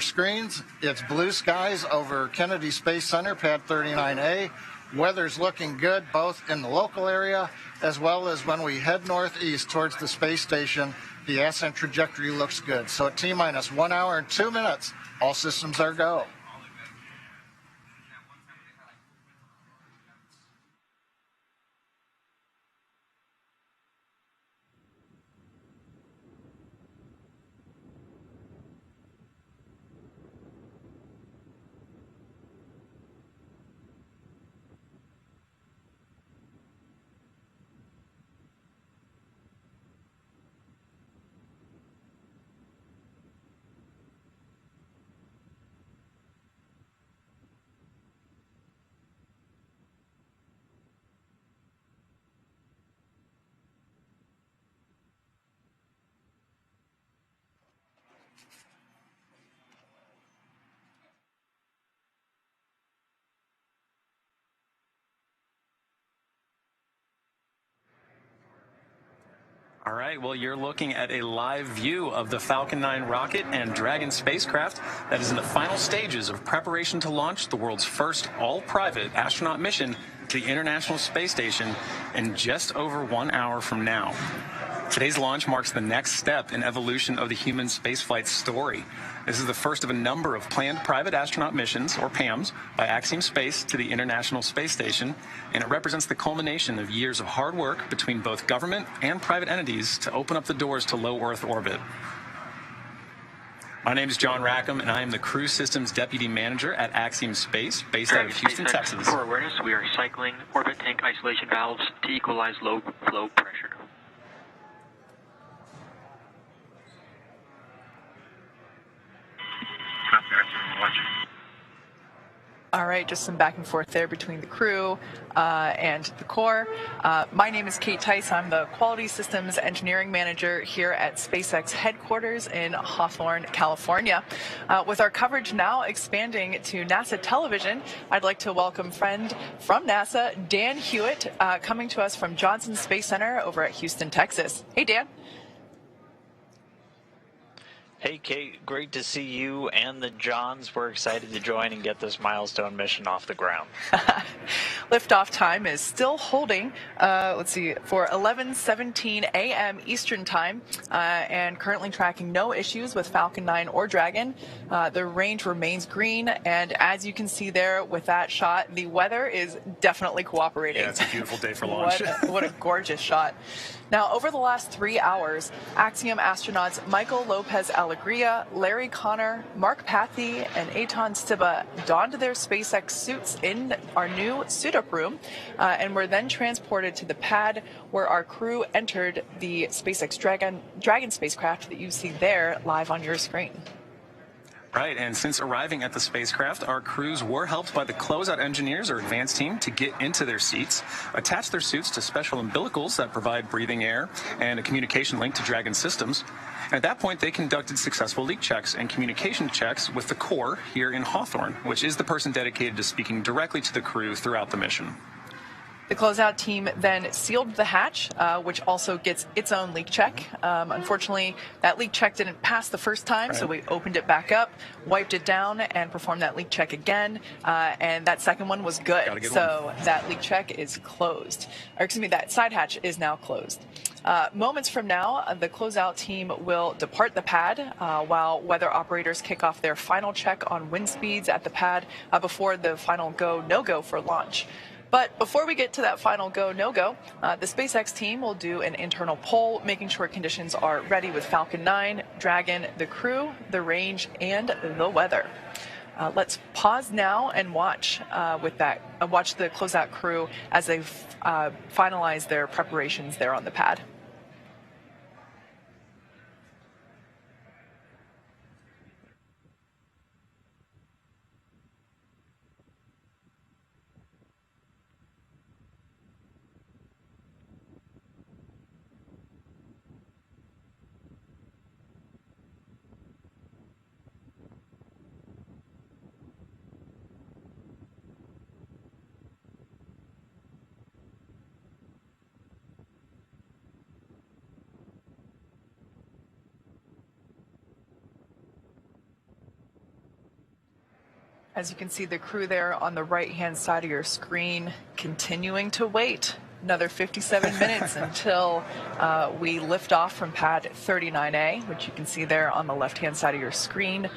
screens, it's blue skies over Kennedy Space Center, Pad 39A. Weather's looking good both in the local area as well as when we head northeast towards the space station. The ascent trajectory looks good. So at T-minus 1 hour and 2 minutes, all systems are go. All right, well, you're looking at a live view of the Falcon 9 rocket and Dragon spacecraft that is in the final stages of preparation to launch the world's first all-private astronaut mission to the International Space Station in just over 1 hour from now. Today's launch marks the next step in evolution of the human spaceflight story. This is the first of a number of planned private astronaut missions, or PAMs, by Axiom Space to the International Space Station, and it represents the culmination of years of hard work between both government and private entities to open up the doors to low Earth orbit. My name is John Rackham, and I am the Crew Systems Deputy Manager at Axiom Space, based out of Houston, Texas. For awareness, we are cycling orbit tank isolation valves to equalize low flow pressure. All right, just some back and forth there between the crew and the core. My name is Kate Tice. I'm the Quality Systems Engineering Manager here at SpaceX headquarters in Hawthorne, California. With our coverage now expanding to NASA television, I'd like to welcome friend from NASA, Dan Hewitt, coming to us from Johnson Space Center over at Houston, Texas. Hey, Dan. Hey, Kate, great to see you and the Johns. We're excited to join and get this milestone mission off the ground. Liftoff time is still holding, let's see, for 11:17 a.m. Eastern time, and currently tracking no issues with Falcon 9 or Dragon. The range remains green, and as you can see there with that shot, the weather is definitely cooperating. Yeah, it's a beautiful day for launch. What a gorgeous shot. Now, over the last 3 hours, Axiom astronauts Michael Lopez Alegria, Larry Connor, Mark Pathy, and Eitan Stiba donned their SpaceX suits in our new suit-up room and were then transported to the pad where our crew entered the SpaceX Dragon spacecraft that you see there live on your screen. Right, and since arriving at the spacecraft, our crews were helped by the closeout engineers or advanced team to get into their seats, attach their suits to special umbilicals that provide breathing air and a communication link to Dragon systems. And at that point, they conducted successful leak checks and communication checks with the core here in Hawthorne, which is the person dedicated to speaking directly to the crew throughout the mission. The closeout team then sealed the hatch, which also gets its own leak check. Unfortunately, that leak check didn't pass the first time, so we opened it back up, wiped it down, and performed that leak check again. And that second one was good. So that leak check is closed. Or excuse me, that side hatch is now closed. Moments from now, the closeout team will depart the pad while weather operators kick off their final check on wind speeds at the pad before the final go, no-go for launch. But before we get to that final go, no-go, the SpaceX team will do an internal poll, making sure conditions are ready with Falcon 9, Dragon, the crew, the range, and the weather. Let's pause now and watch watch the closeout crew as they finalize their preparations there on the pad. As you can see, the crew there on the right-hand side of your screen continuing to wait. Another 57 minutes until we lift off from pad 39A, which you can see there on the left-hand side of your screen.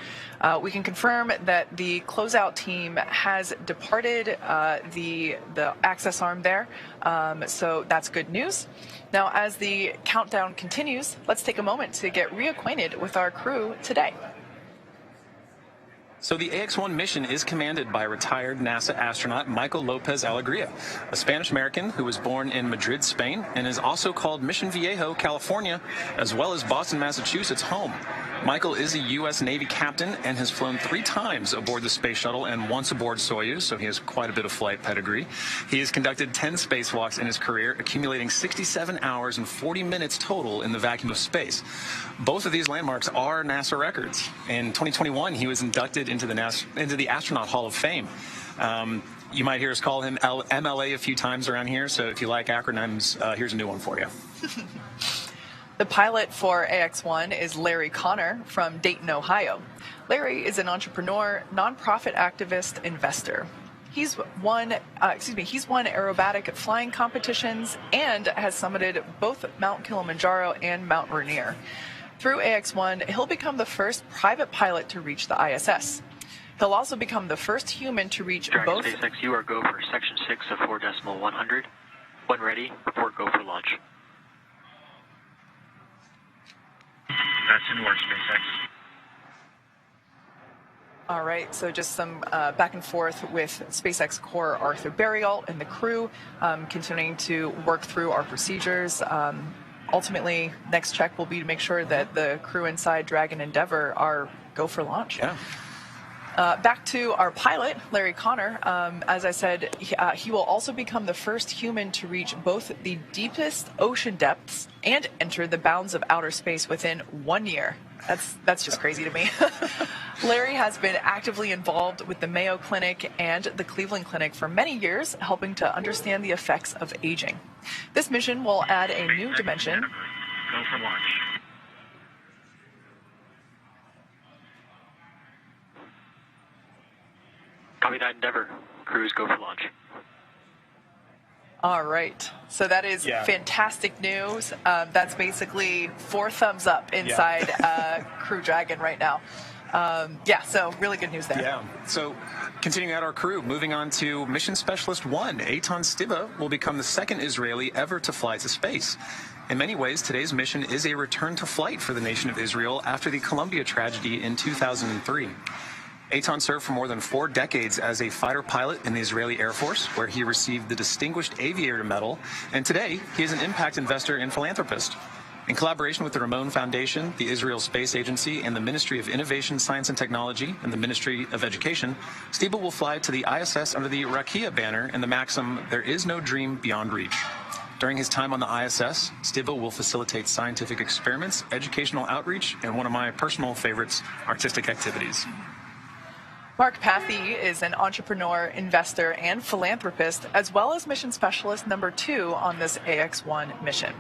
We can confirm that the closeout team has departed the access arm there, so that's good news. Now, as the countdown continues, let's take a moment to get reacquainted with our crew today. So the AX-1 mission is commanded by retired NASA astronaut Michael Lopez Alegria, a Spanish-American who was born in Madrid, Spain, and is also called Mission Viejo, California, as well as Boston, Massachusetts home. Michael is a U.S. Navy captain and has flown 3 times aboard the space shuttle and once aboard Soyuz, so he has quite a bit of flight pedigree. He has conducted 10 spacewalks in his career, accumulating 67 hours and 40 minutes total in the vacuum of space. Both of these landmarks are NASA records. In 2021, he was inducted into the Astronaut Hall of Fame. You might hear us call him MLA a few times around here, so if you like acronyms, here's a new one for you. The pilot for AX-1 is Larry Connor from Dayton, Ohio. Larry is an entrepreneur, nonprofit activist, investor. He's won aerobatic flying competitions and has summited both Mount Kilimanjaro and Mount Rainier. Through AX-1, he'll become the first private pilot to reach the ISS. He'll also become the first human to reach both. SpaceX, you are go for section 6 of 4.100. When ready, report go for launch. That's in work, SpaceX. All right, so just some back and forth with SpaceX core Arthur Burial and the crew, continuing to work through our procedures. Ultimately, next check will be to make sure that the crew inside Dragon Endeavour are go for launch. Yeah. Back to our pilot, Larry Connor. As I said, he will also become the first human to reach both the deepest ocean depths and enter the bounds of outer space within 1 year. That's just crazy to me. Larry has been actively involved with the Mayo Clinic and the Cleveland Clinic for many years, helping to understand the effects of aging. This mission will add a new dimension. Go for launch. Copy that, Endeavour. Crews go for launch. All right. So that is fantastic news. That's basically 4 thumbs up inside Crew Dragon right now. So really good news there. Yeah. So continuing out our crew, moving on to Mission Specialist 1, Eitan Stiba will become the second Israeli ever to fly to space. In many ways, today's mission is a return to flight for the nation of Israel after the Columbia tragedy in 2003. Eitan served for more than 4 decades as a fighter pilot in the Israeli Air Force, where he received the Distinguished Aviator Medal, and today he is an impact investor and philanthropist. In collaboration with the Ramon Foundation, the Israel Space Agency, and the Ministry of Innovation, Science and Technology, and the Ministry of Education, Stiba will fly to the ISS under the Rakia banner and the maxim, "There is no dream beyond reach." During his time on the ISS, Stiba will facilitate scientific experiments, educational outreach, and one of my personal favorites, artistic activities. Mark Pathy is an entrepreneur, investor, and philanthropist, as well as mission specialist number 2 on this AX-1 mission.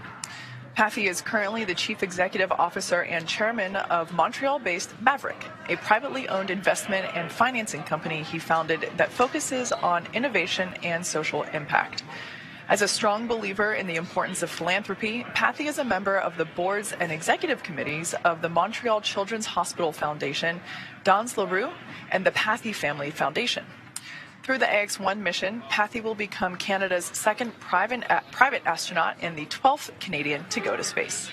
Pathy is currently the chief executive officer and chairman of Montreal-based Maverick, a privately owned investment and financing company he founded that focuses on innovation and social impact. As a strong believer in the importance of philanthropy, Pathy is a member of the boards and executive committees of the Montreal Children's Hospital Foundation, Dans LaRue, and the Pathy Family Foundation. Through the AX-1 mission, Pathy will become Canada's second private astronaut and the 12th Canadian to go to space.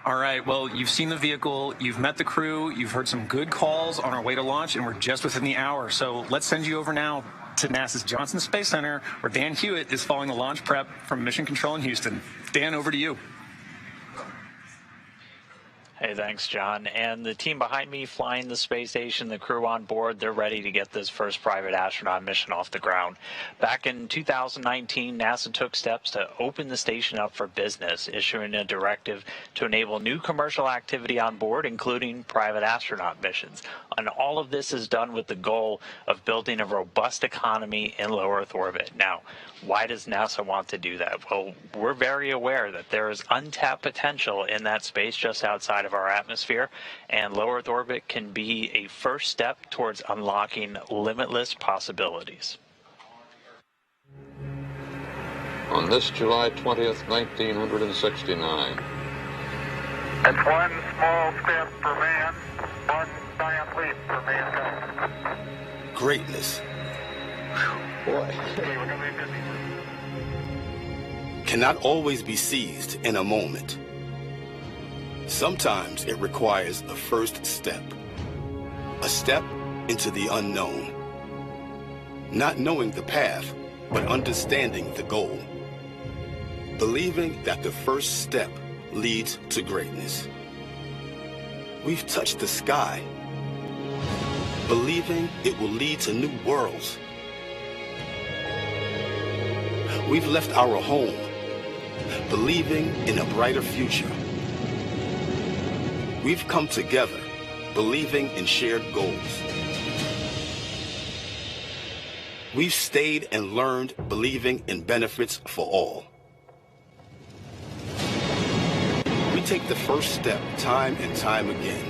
All right, well, you've seen the vehicle, you've met the crew, you've heard some good calls on our way to launch, and we're just within the hour. So let's send you over now to NASA's Johnson Space Center, where Dan Hewitt is following the launch prep from Mission Control in Houston. Dan, over to you. Hey, thanks, John. And the team behind me flying the space station, the crew on board, they're ready to get this first private astronaut mission off the ground. Back in 2019, NASA took steps to open the station up for business, issuing a directive to enable new commercial activity on board, including private astronaut missions. And all of this is done with the goal of building a robust economy in low Earth orbit. Now, why does NASA want to do that? Well, we're very aware that there is untapped potential in that space just outside of of our atmosphere, and low Earth orbit can be a first step towards unlocking limitless possibilities. On this July 20th, 1969. It's one small step for man, one giant leap for mankind. Greatness Boy. Okay, we're gonna be busy. cannot always be seized in a moment. Sometimes it requires a first step, a step into the unknown. Not knowing the path, but understanding the goal. Believing that the first step leads to greatness. We've touched the sky, believing it will lead to new worlds. We've left our home, believing in a brighter future. We've come together, believing in shared goals. We've stayed and learned, believing in benefits for all. We take the first step time and time again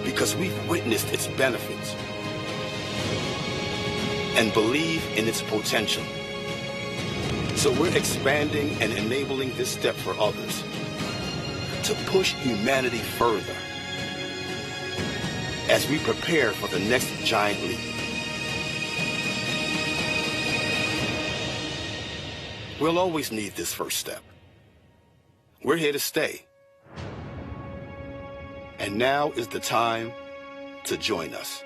because we've witnessed its benefits and believe in its potential. So we're expanding and enabling this step for others to push humanity further as we prepare for the next giant leap. We'll always need this first step. We're here to stay. And now is the time to join us.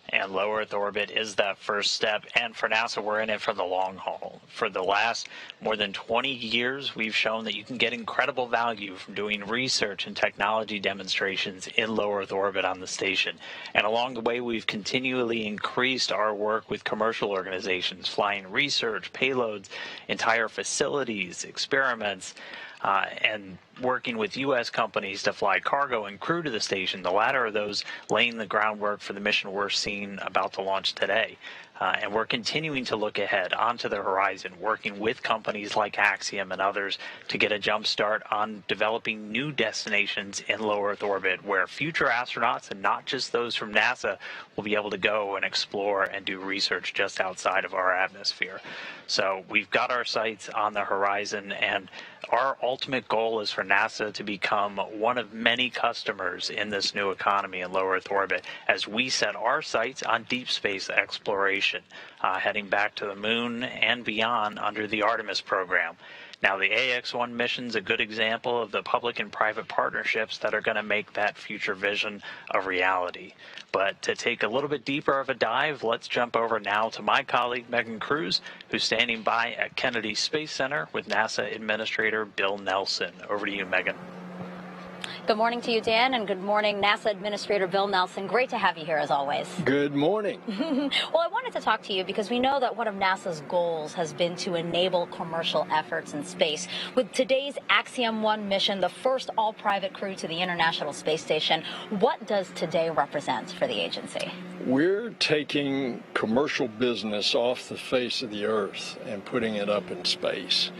And low Earth orbit is that first step. And for NASA, we're in it for the long haul. For the last more than 20 years, we've shown that you can get incredible value from doing research and technology demonstrations in low Earth orbit on the station. And along the way, we've continually increased our work with commercial organizations, flying research, payloads, entire facilities, experiments, and working with U.S. companies to fly cargo and crew to the station, the latter of those laying the groundwork for the mission we're seeing about to launch today. And we're continuing to look ahead onto the horizon, working with companies like Axiom and others to get a jump start on developing new destinations in low Earth orbit where future astronauts, and not just those from NASA, will be able to go and explore and do research just outside of our atmosphere. So we've got our sights on the horizon, and our ultimate goal is for NASA to become one of many customers in this new economy in low Earth orbit as we set our sights on deep space exploration, heading back to the moon and beyond under the Artemis program. Now, the AX-1 mission's a good example of the public and private partnerships that are going to make that future vision a reality. But to take a little bit deeper of a dive, let's jump over now to my colleague, Megan Cruz, who's standing by at Kennedy Space Center with NASA Administrator Bill Nelson. Over to you, Megan. Good morning to you, Dan, and good morning, NASA Administrator Bill Nelson. Great to have you here, as always. Good morning. Well, I wanted to talk to you because we know that one of NASA's goals has been to enable commercial efforts in space. With today's Axiom 1 mission, the first all-private crew to the International Space Station, what does today represent for the agency? We're taking commercial business off the face of the Earth and putting it up in space.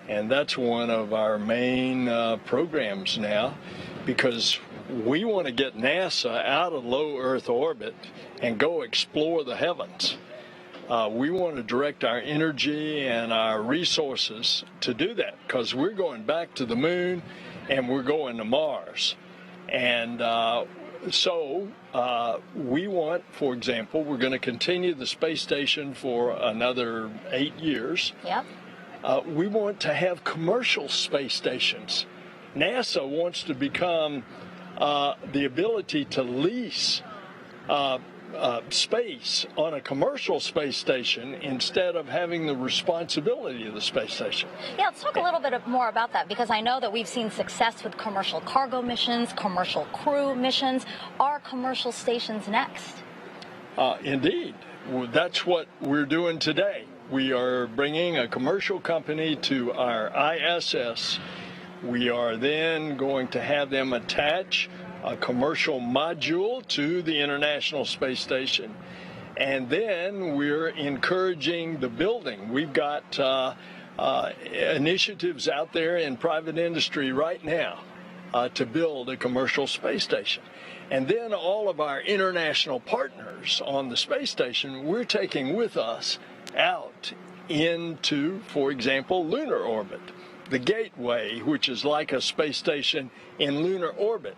And that's one of our main programs now, because we want to get NASA out of low Earth orbit and go explore the heavens. We want to direct our energy and our resources to do that, because we're going back to the moon and we're going to Mars. And so we want, for example, we're going to continue the space station for another 8 years. Yep. We want to have commercial space stations. NASA wants to become the ability to lease space on a commercial space station instead of having the responsibility of the space station. Yeah, let's talk a little bit more about that, because I know that we've seen success with commercial cargo missions, commercial crew missions. Are commercial stations next? Indeed. That's what we're doing today. We are bringing a commercial company to our ISS. We are then going to have them attach a commercial module to the International Space Station. And then we're encouraging the building. We've got initiatives out there in private industry right now to build a commercial space station. And then all of our international partners on the space station, we're taking with us out into, for example, lunar orbit. The Gateway, which is like a space station in lunar orbit,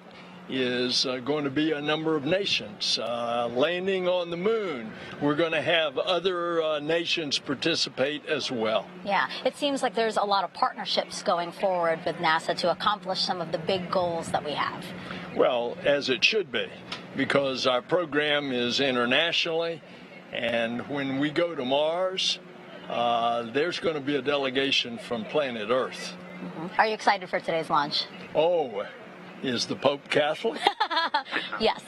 is going to be a number of nations landing on the moon. We're going to have other nations participate as well. Yeah, it seems like there's a lot of partnerships going forward with NASA to accomplish some of the big goals that we have. Well, as it should be, because our program is internationally, and when we go to Mars, there's going to be a delegation from planet Earth. Are you excited for today's launch? Oh, is the Pope Catholic? Yes.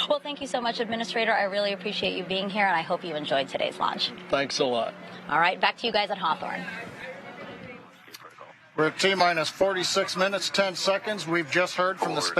Well, thank you so much, Administrator. I really appreciate you being here, and I hope you enjoyed today's launch. Thanks a lot. All right, back to you guys at Hawthorne. We're at T-minus 46 minutes, 10 seconds. We've just heard from the space